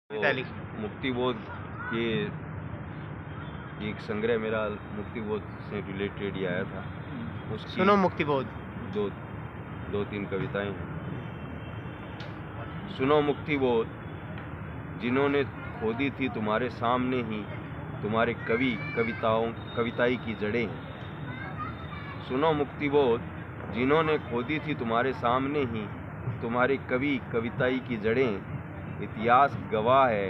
मुक्ति बोध के एक संग्रह मेरा मुक्ति बोध से रिलेटेड ही आया था। उसकी सुनो मुक्ति बोध दो तीन कविताएं हैं। सुनो मुक्ति बोध, जिन्होंने खोदी थी तुम्हारे सामने ही तुम्हारे कविताई की जड़ें हैं। सुनो मुक्ति बोध, जिन्होंने खोदी थी तुम्हारे सामने ही तुम्हारे कविताई की जड़ें। इतिहास गवाह है,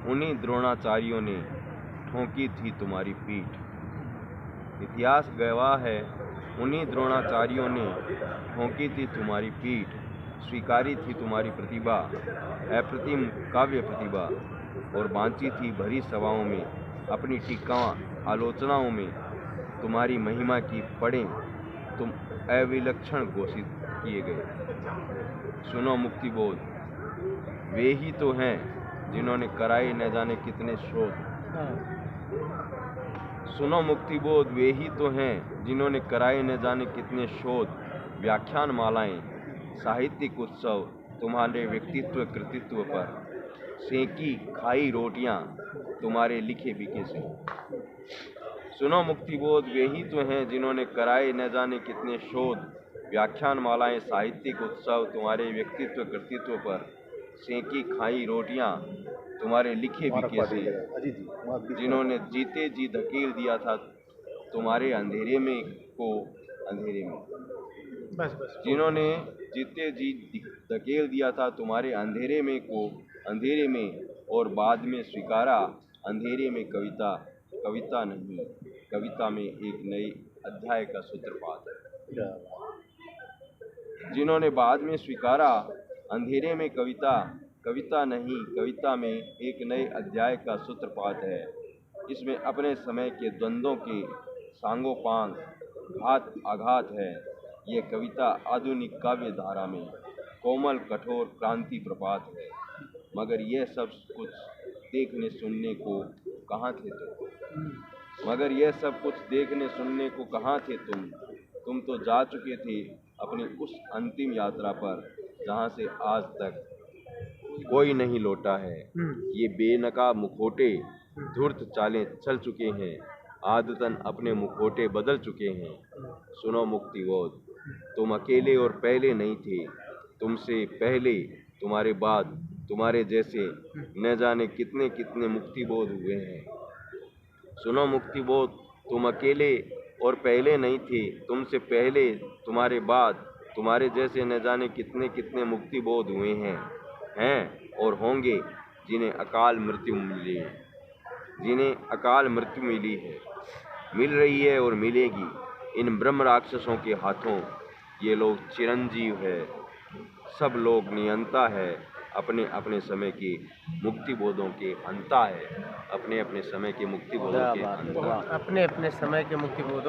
उन्हीं द्रोणाचार्यों ने ठोंकी थी तुम्हारी पीठ। इतिहास गवाह है, उन्हीं द्रोणाचार्यों ने ठोंकी थी तुम्हारी पीठ। स्वीकारी थी तुम्हारी प्रतिभा, अप्रतिम काव्य प्रतिभा, और बांची थी भरी सभाओं में अपनी टीका आलोचनाओं में तुम्हारी महिमा की पढ़ें तुम अविलक्षण घोषित किए गए। सुनो मुक्ति बोध, वे ही तो हैं जिन्होंने कराए न जाने कितने शोध। सुनो मुक्ति बोध, वे ही तो हैं जिन्होंने कराए न जाने कितने शोध। व्याख्यान मालाएं, साहित्यिक उत्सव तुम्हारे व्यक्तित्व कृतित्व पर। सेंकी खाई रोटियां तुम्हारे लिखे बिके से। सुनो मुक्ति बोध, वे ही तो हैं जिन्होंने कराए न जाने कितने शोध। व्याख्यान मालाएं, साहित्यिक उत्सव तुम्हारे व्यक्तित्व कृतित्व पर। सेंकी खाई रोटियां तुम्हारे लिखे बिके से। जिन्होंने जीते जी धकेल दिया था तुम्हारे अंधेरे में को अंधेरे में। जिन्होंने जीते जी धकेल दिया था तुम्हारे अंधेरे में को अंधेरे में, और बाद में स्वीकारा अंधेरे में कविता नहीं, कविता में एक नए अध्याय का सूत्रपात है। जिन्होंने बाद में स्वीकारा अंधेरे में कविता नहीं, कविता में एक नए अध्याय का सूत्रपात है। इसमें अपने समय के द्वंद्वों के सांगोपांग घात आघात है। ये कविता आधुनिक काव्य धारा में कोमल कठोर क्रांति प्रपात है। मगर यह सब कुछ देखने सुनने को कहाँ थे तुम? मगर यह सब कुछ देखने सुनने को कहाँ थे तुम? तुम तो जा चुके थे अपनी उस अंतिम यात्रा पर जहाँ से आज तक कोई नहीं लौटा है। ये बेनकाब मुखौटे धूर्त चालें चल चुके हैं, आदतन अपने मुखौटे बदल चुके हैं। सुनो मुक्ति बोध, तुम अकेले और पहले नहीं थे, तुमसे पहले तुम्हारे बाद तुम्हारे जैसे न जाने कितने कितने मुक्ति बोध हुए हैं। सुनो मुक्ति बोध, तुम अकेले और पहले नहीं थे, तुमसे पहले तुम्हारे बाद तुम्हारे जैसे न जाने कितने कितने मुक्ति बोध हुए हैं और होंगे, जिन्हें अकाल मृत्यु मिली है, मिल रही है और मिलेगी इन ब्रह्म राक्षसों के हाथों। ये लोग चिरंजीव है, सब लोग नियंता है, अपने अपने समय के मुक्ति बोधों के अंता है। अपने अपने समय के मुक्ति बोधों के अंता। अपने अपने समय के मुक्ति बोधों